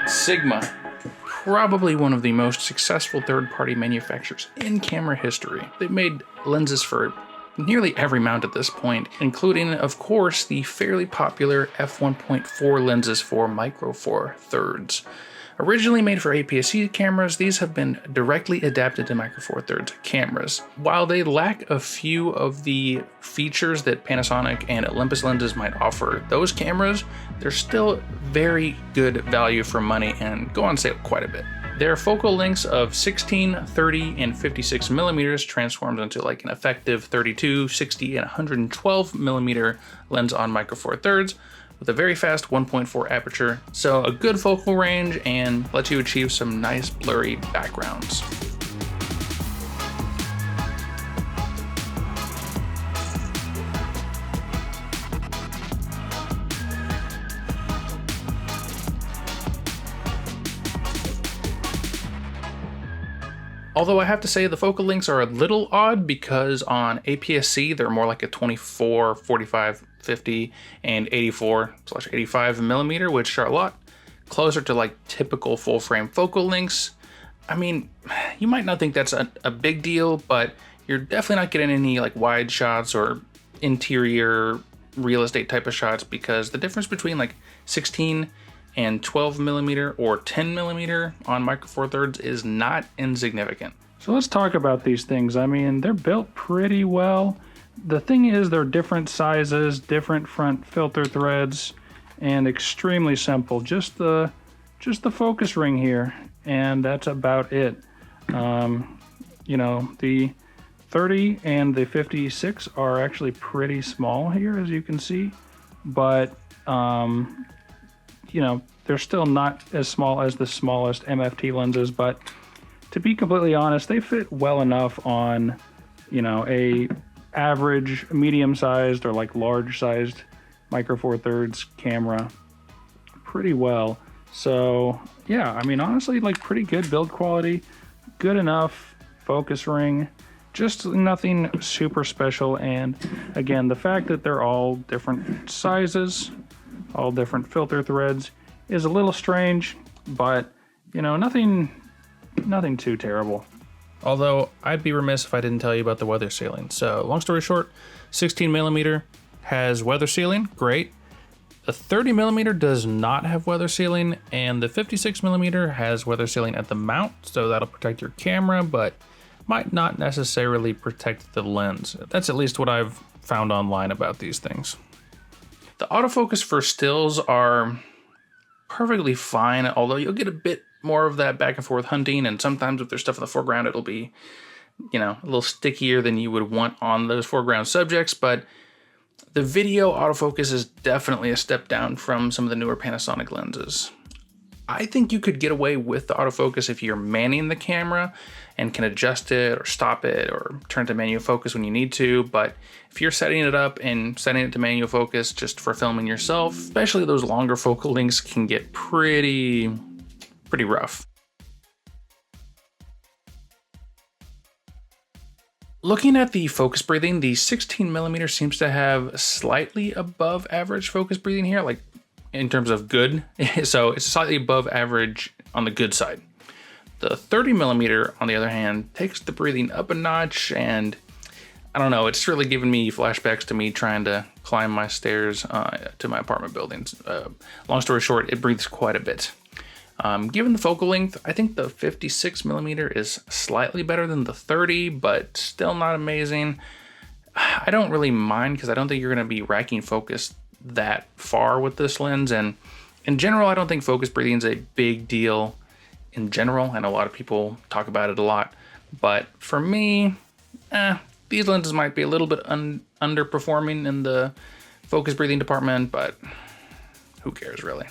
Sigma, probably one of the most successful third-party manufacturers in camera history. They've made lenses for nearly every mount at this point, including, of course, the fairly popular f1.4 lenses for micro four thirds. Originally made for APS-C cameras, these have been directly adapted to micro four thirds cameras. While they lack a few of the features that Panasonic and Olympus lenses might offer those cameras, they're still very good value for money and go on sale quite a bit. Their focal lengths of 16, 30, and 56 millimeters transforms into like an effective 32, 60, and 112 millimeter lens on micro four thirds, with a very fast 1.4 aperture, so a good focal range and lets you achieve some nice blurry backgrounds. Although I have to say the focal lengths are a little odd because on APS-C they're more like a 24, 45, 50, and 84/85 millimeter, which are a lot closer to like typical full frame focal lengths. I mean, you might not think that's a big deal, but you're definitely not getting any like wide shots or interior real estate type of shots, because the difference between like 16 and 12 millimeter or 10 millimeter on micro four thirds is not insignificant. So let's talk about these things. I mean, they're built pretty well. The thing is, they're different sizes, different front filter threads, and extremely simple. Just the focus ring here, and that's about it. You know, the 30 and the 56 are actually pretty small here, as you can see, but you know, they're still not as small as the smallest MFT lenses, but to be completely honest, they fit well enough on, you know, a average, medium-sized, or like large-sized micro four thirds camera pretty well. So yeah, I mean, honestly, like pretty good build quality, good enough focus ring, just nothing super special. And again, the fact that they're all different sizes, all different filter threads, is a little strange, but you know, nothing too terrible. Although I'd be remiss if I didn't tell you about the weather sealing. So long story short, 16 millimeter has weather sealing, great. The 30 millimeter does not have weather sealing, and the 56 millimeter has weather sealing at the mount, so that'll protect your camera, but might not necessarily protect the lens. That's at least what I've found online about these things. The autofocus for stills are perfectly fine, although you'll get a bit more of that back and forth hunting, and sometimes if there's stuff in the foreground, it'll be, you know, a little stickier than you would want on those foreground subjects. But the video autofocus is definitely a step down from some of the newer Panasonic lenses. I think you could get away with the autofocus if you're manning the camera and can adjust it or stop it or turn to manual focus when you need to. But if you're setting it up and setting it to manual focus just for filming yourself, especially those longer focal lengths can get pretty rough. Looking at the focus breathing, the 16 millimeter seems to have slightly above average focus breathing here, like in terms of good. So it's slightly above average on the good side. The 30 millimeter, on the other hand, takes the breathing up a notch, and I don't know, it's really giving me flashbacks to me trying to climb my stairs to my apartment buildings. Long story short, it breathes quite a bit. Given the focal length, I think the 56 millimeter is slightly better than the 30, but still not amazing. I don't really mind because I don't think you're going to be racking focus that far with this lens, and in general, I don't think focus breathing is a big deal in general. I know a lot of people talk about it a lot, but for me, these lenses might be a little bit underperforming in the focus breathing department, but who cares really?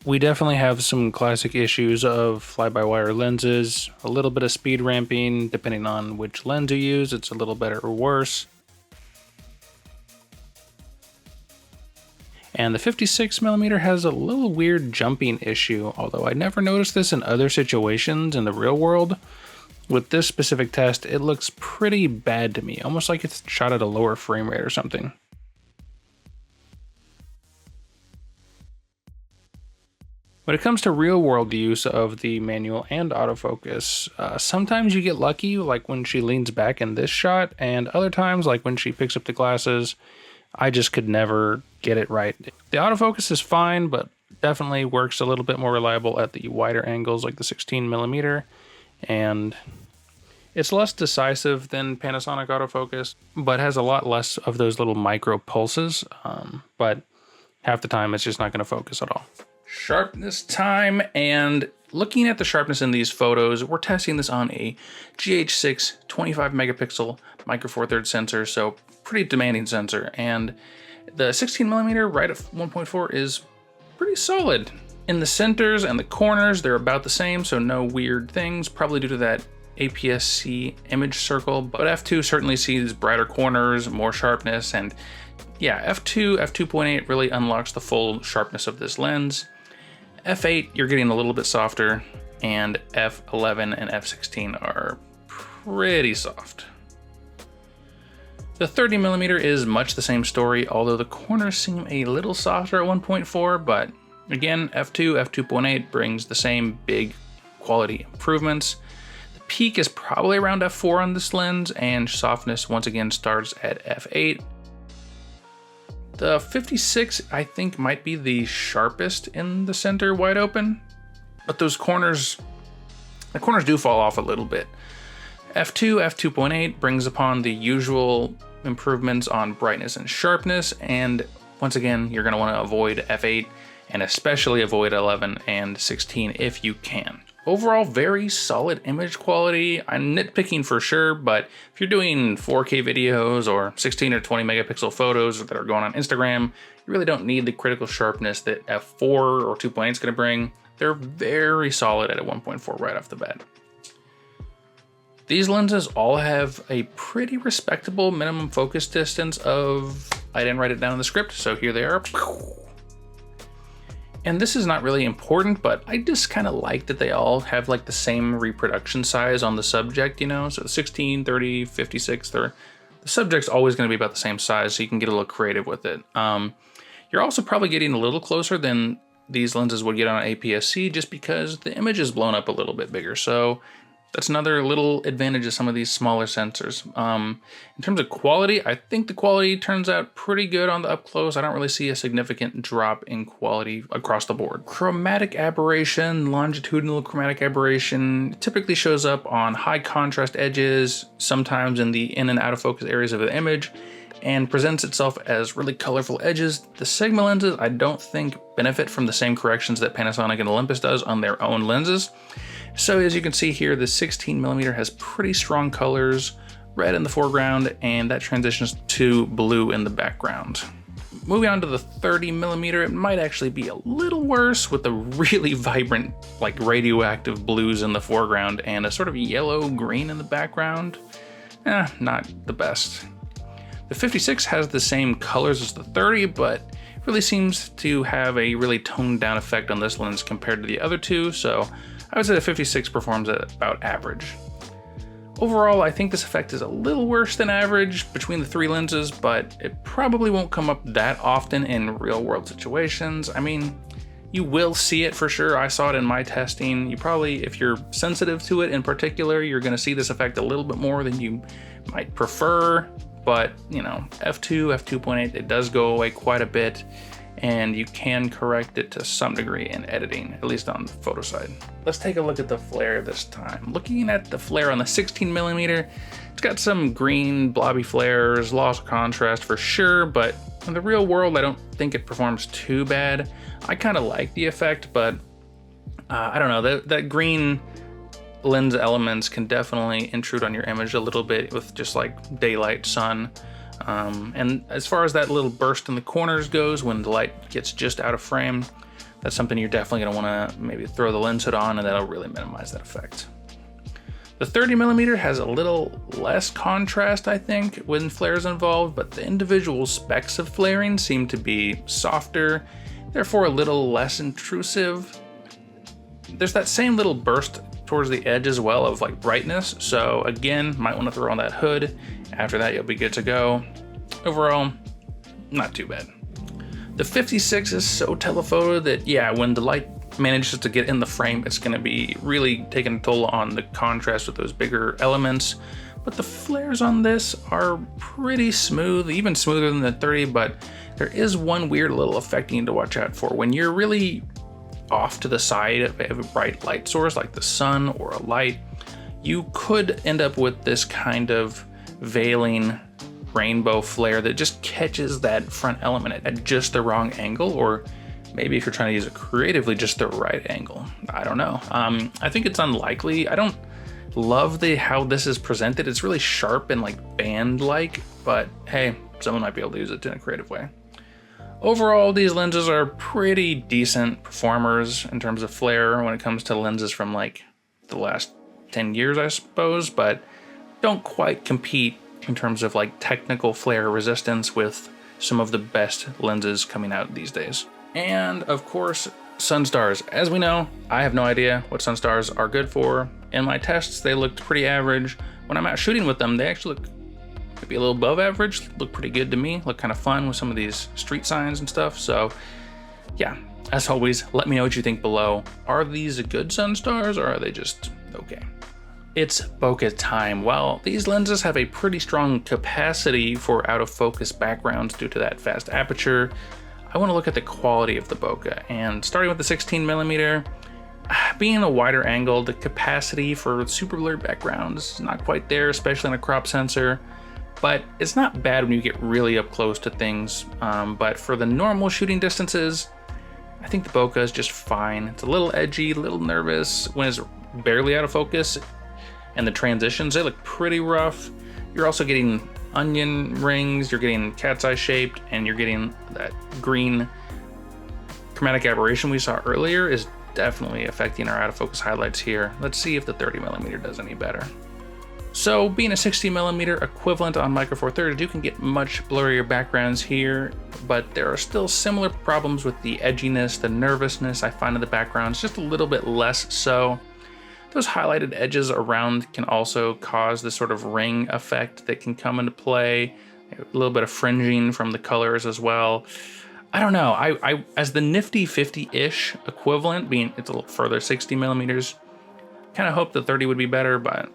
We definitely have some classic issues of fly-by-wire lenses, a little bit of speed ramping, depending on which lens you use, it's a little better or worse. And the 56 millimeter has a little weird jumping issue, although I never noticed this in other situations in the real world. With this specific test, it looks pretty bad to me, almost like it's shot at a lower frame rate or something. When it comes to real world use of the manual and autofocus, sometimes you get lucky, like when she leans back in this shot, and other times, like when she picks up the glasses, I just could never get it right. The autofocus is fine, but definitely works a little bit more reliable at the wider angles, like the 16mm, and it's less decisive than Panasonic autofocus, but has a lot less of those little micro pulses, but half the time it's just not going to focus at all. Sharpness time, and looking at the sharpness in these photos, we're testing this on a GH6 25 megapixel micro four thirds sensor, so pretty demanding sensor, and the 16mm right at 1.4 is pretty solid. In the centers and the corners, they're about the same, so no weird things, probably due to that APS-C image circle, but f2 certainly sees brighter corners, more sharpness, and yeah, f2, f2.8 really unlocks the full sharpness of this lens. f8, you're getting a little bit softer, and f11 and f16 are pretty soft. The 30mm is much the same story, although the corners seem a little softer at 1.4, but again, f2, f2.8 brings the same big quality improvements. The peak is probably around f4 on this lens, and softness once again starts at f8. The 56, I think, might be the sharpest in the center wide open, but those corners, the corners do fall off a little bit. f2, f2.8 brings upon the usual improvements on brightness and sharpness, and once again, you're going to want to avoid f8 and especially avoid 11 and 16 if you can. Overall, very solid image quality. I'm nitpicking for sure, but if you're doing 4K videos or 16 or 20 megapixel photos that are going on Instagram, you really don't need the critical sharpness that f4 or 2.8 is going to bring. They're very solid at a 1.4 right off the bat. These lenses all have a pretty respectable minimum focus distance of, I didn't write it down in the script, so here they are. And this is not really important, but I just kind of like that they all have like the same reproduction size on the subject, you know? So 16, 30, 56, the subject's always going to be about the same size, so you can get a little creative with it. You're also probably getting a little closer than these lenses would get on APS-C just because the image is blown up a little bit bigger. So that's another little advantage of some of these smaller sensors. In terms of quality, I think the quality turns out pretty good on the up close. I don't really see a significant drop in quality across the board. Chromatic aberration, longitudinal chromatic aberration, typically shows up on high contrast edges, sometimes in the in and out of focus areas of the image, and presents itself as really colorful edges. The Sigma lenses, I don't think benefit from the same corrections that Panasonic and Olympus does on their own lenses. So as you can see here, the 16mm has pretty strong colors, red in the foreground, and that transitions to blue in the background. Moving on to the 30mm, it might actually be a little worse with the really vibrant, like radioactive blues in the foreground and a sort of yellow-green in the background. Not the best. The 56 has the same colors as the 30, but really seems to have a really toned down effect on this lens compared to the other two, so I would say the 56 performs at about average. Overall, I think this effect is a little worse than average between the three lenses, but it probably won't come up that often in real world situations. I mean, you will see it for sure. I saw it in my testing. You probably, if you're sensitive to it in particular, you're gonna see this effect a little bit more than you might prefer, but you know, f2, f2.8, it does go away quite a bit, and you can correct it to some degree in editing, at least on the photo side. Let's take a look at the flare this time. Looking at the flare on the 16mm, it's got some green blobby flares, loss of contrast for sure, but in the real world, I don't think it performs too bad. I kind of like the effect, but I don't know, that green lens elements can definitely intrude on your image a little bit with just like daylight, sun. And as far as that little burst in the corners goes, when the light gets just out of frame, that's something you're definitely going to want to maybe throw the lens hood on, and that'll really minimize that effect. The 30mm has a little less contrast, I think, when flares involved, but the individual specks of flaring seem to be softer, therefore a little less intrusive. There's that same little burst towards the edge as well of like brightness, so again, might want to throw on that hood. After that, you'll be good to go. Overall, not too bad. The 56 is so telephoto that, yeah, when the light manages to get in the frame, it's going to be really taking a toll on the contrast with those bigger elements. But the flares on this are pretty smooth, even smoother than the 30, but there is one weird little effect you need to watch out for. When you're really off to the side of a bright light source like the sun or a light, you could end up with this kind of veiling rainbow flare that just catches that front element at just the wrong angle, or maybe if you're trying to use it creatively, just the right angle. I don't know. I think it's unlikely. I don't love how this is presented. It's really sharp and like band-like, but hey, someone might be able to use it in a creative way. Overall, these lenses are pretty decent performers in terms of flare when it comes to lenses from like the last 10 years, I suppose, but don't quite compete in terms of like technical flare resistance with some of the best lenses coming out these days. And of course, Sunstars. As we know, I have no idea what Sunstars are good for. In my tests, they looked pretty average. When I'm out shooting with them, they actually look maybe a little above average, look pretty good to me, look kind of fun with some of these street signs and stuff. So yeah, as always, let me know what you think below. Are these good Sunstars or are they just okay? It's bokeh time. Well, these lenses have a pretty strong capacity for out of focus backgrounds due to that fast aperture. I want to look at the quality of the bokeh, and starting with the 16mm, being a wider angle, the capacity for super blurred backgrounds is not quite there, especially in a crop sensor, but it's not bad when you get really up close to things. But for the normal shooting distances, I think the bokeh is just fine. It's a little edgy, a little nervous when it's barely out of focus, and the transitions, they look pretty rough. You're also getting onion rings, you're getting cat's eye shaped, and you're getting that green chromatic aberration we saw earlier is definitely affecting our out of focus highlights here. Let's see if the 30mm does any better. So being a 60mm equivalent on Micro Four Thirds, you can get much blurrier backgrounds here, but there are still similar problems with the edginess, the nervousness I find in the backgrounds, just a little bit less so. Those highlighted edges around can also cause this sort of ring effect that can come into play. A little bit of fringing from the colors as well. I don't know, I as the nifty 50-ish equivalent, being it's a little further, 60mm, kind of hope the 30 would be better, but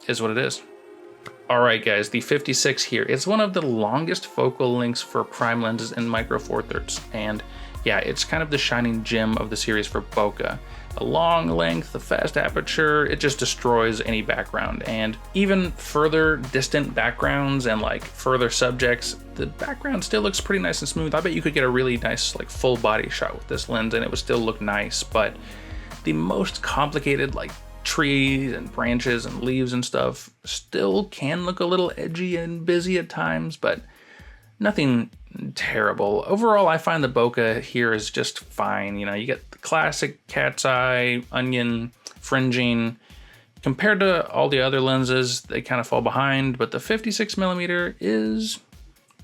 is what it is. All right, guys, the 56 here. It's one of the longest focal lengths for prime lenses in Micro Four Thirds, and yeah, it's kind of the shining gem of the series for bokeh. A long length, a fast aperture, it just destroys any background. And even further distant backgrounds and like further subjects, the background still looks pretty nice and smooth. I bet you could get a really nice like full body shot with this lens and it would still look nice, but the most complicated like trees and branches and leaves and stuff still can look a little edgy and busy at times, but nothing terrible. Overall, I find the bokeh here is just fine. You know, you get the classic cat's eye, onion, fringing. Compared to all the other lenses, they kind of fall behind, but the 56mm is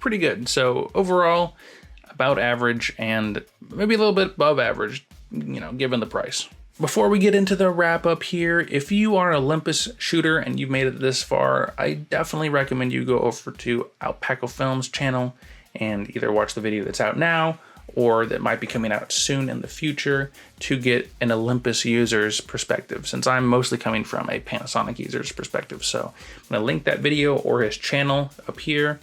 pretty good. So overall, about average and maybe a little bit above average, you know, given the price. Before we get into the wrap up here, if you are an Olympus shooter and you've made it this far, I definitely recommend you go over to Alpaco Films channel and either watch the video that's out now or that might be coming out soon in the future to get an Olympus user's perspective, since I'm mostly coming from a Panasonic user's perspective. So I'm gonna link that video or his channel up here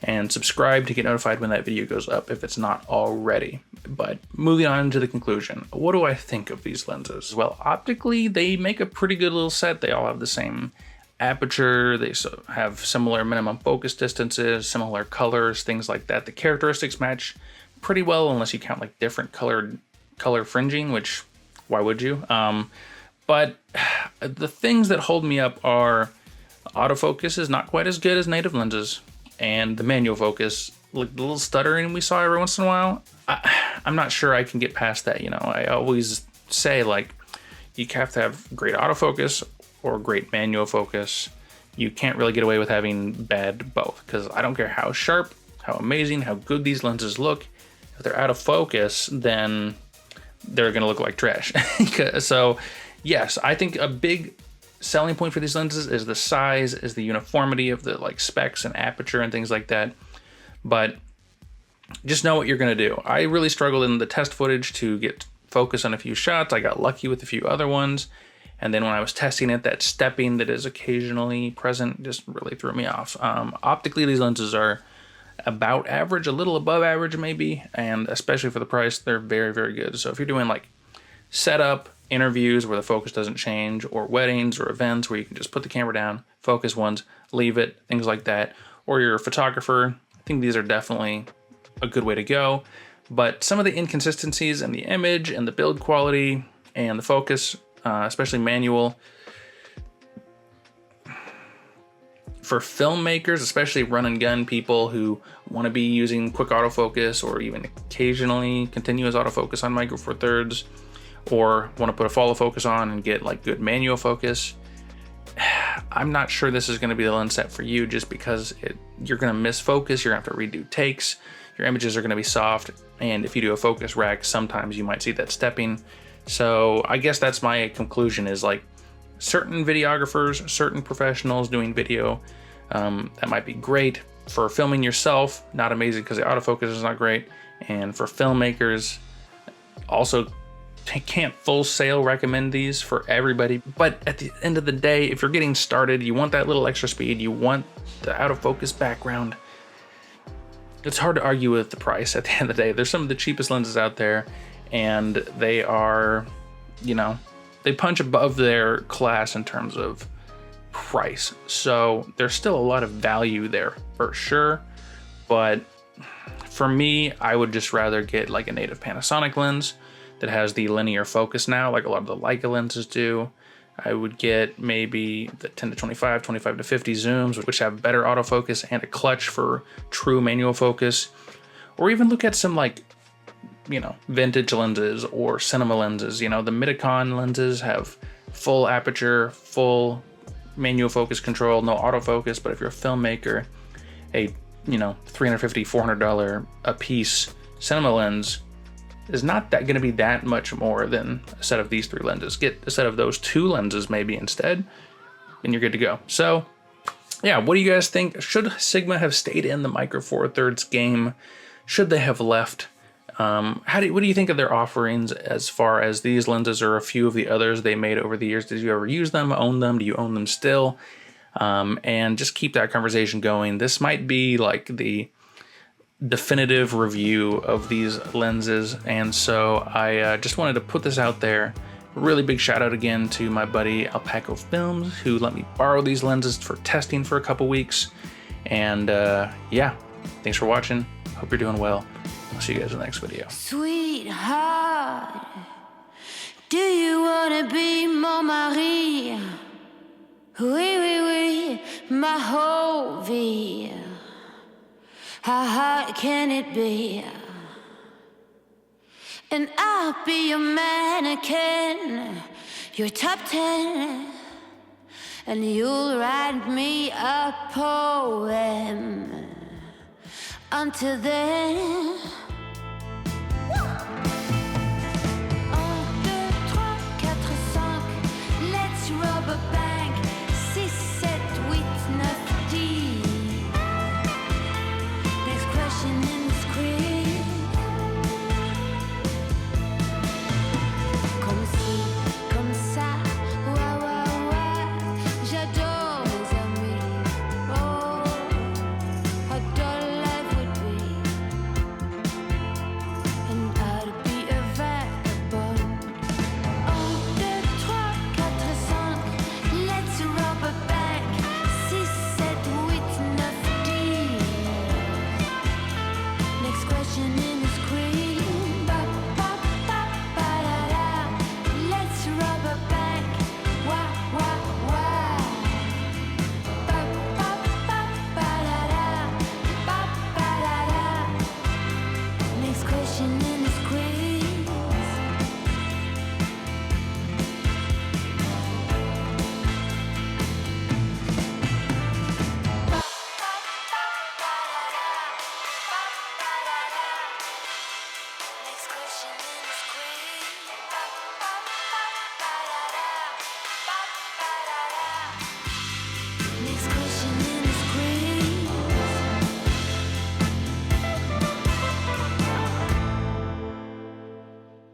and subscribe to get notified when that video goes up if it's not already. But moving on to the conclusion, what do I think of these lenses? Well, optically, they make a pretty good little set. They all have the same aperture, they have similar minimum focus distances, similar colors, things like that. The characteristics match pretty well unless you count like different color fringing, which why would you? But the things that hold me up are autofocus is not quite as good as native lenses, and the manual focus, like the little stuttering we saw every once in a while, I'm not sure I can get past that. You know, I always say like you have to have great autofocus or great manual focus. You can't really get away with having bad both, because I don't care how sharp, how amazing, how good these lenses look. If they're out of focus, then they're gonna look like trash. So yes, I think a big selling point for these lenses is the size, is the uniformity of the like specs and aperture and things like that. But just know what you're gonna do. I really struggled in the test footage to get focus on a few shots. I got lucky with a few other ones. And then when I was testing it, that stepping that is occasionally present just really threw me off. Optically, these lenses are about average, a little above average maybe, and especially for the price, they're very, very good. So if you're doing like setup, interviews where the focus doesn't change, or weddings or events where you can just put the camera down, focus once, leave it, things like that, or you're a photographer, I think these are definitely a good way to go. But some of the inconsistencies in the image and the build quality and the focus, especially manual, for filmmakers, especially run and gun people who want to be using quick autofocus or even occasionally continuous autofocus on Micro Four Thirds, or want to put a follow focus on and get like good manual focus, I'm not sure this is going to be the lens set for you, just because you're going to miss focus, you're going to have to redo takes, your images are going to be soft, and if you do a focus rack, sometimes you might see that stepping. So I guess that's my conclusion, is like certain videographers, certain professionals doing video, that might be great for filming yourself, not amazing because the autofocus is not great, and for filmmakers, also can't full sale recommend these for everybody. But at the end of the day, if you're getting started, you want that little extra speed, you want the out of focus background, it's hard to argue with the price at the end of the day. There's some of the cheapest lenses out there, and they are, you know, they punch above their class in terms of price. So there's still a lot of value there for sure. But for me, I would just rather get like a native Panasonic lens that has the linear focus now, like a lot of the Leica lenses do. I would get maybe the 10 to 25, 25 to 50 zooms, which have better autofocus and a clutch for true manual focus. Or even look at some like, you know, vintage lenses or cinema lenses. You know, the Midicon lenses have full aperture, full manual focus control, no autofocus. But if you're a filmmaker, a, you know, $350, $400 a piece cinema lens is not that going to be that much more than a set of these three lenses. Get a set of those two lenses maybe instead, and you're good to go. So yeah, what do you guys think? Should Sigma have stayed in the Micro Four Thirds game? Should they have left? What do you think of their offerings as far as these lenses or a few of the others they made over the years? Did you ever use them, own them? Do you own them still? And just keep that conversation going. This might be like the definitive review of these lenses, and so I just wanted to put this out there. Really big shout out again to my buddy Alpaco Films, who let me borrow these lenses for testing for a couple weeks. And yeah, thanks for watching. Hope you're doing well. I'll see you guys in the next video. Sweetheart, do you wanna be mon mari? Oui, oui, oui, ma whole vie. How hard can it be? And I'll be your mannequin, your top 10, and you'll write me a poem. Until then, 1, 2, 3, 4, 5, let's rob a bank. 6, 7, 8, 9, 10. Next question in the script. Comme ci, comme ça, ouah, ouah, ouah. J'adore mes amis. Oh, how dull life would be. And I'd be a vagabond. 1, 2, 3, 4, 5, let's rob a bank. 6, 7, 8, 9, 10. Next question in the screen. Ba, ba, ba, ba, da, da. Let's rob a bank. Wah, wah, wah. Ba, ba, ba, ba, da, da. Ba, ba, da, da. Next question in the screen. Ba, ba, ba, ba, da, da. Ba, ba, da, da. Next question in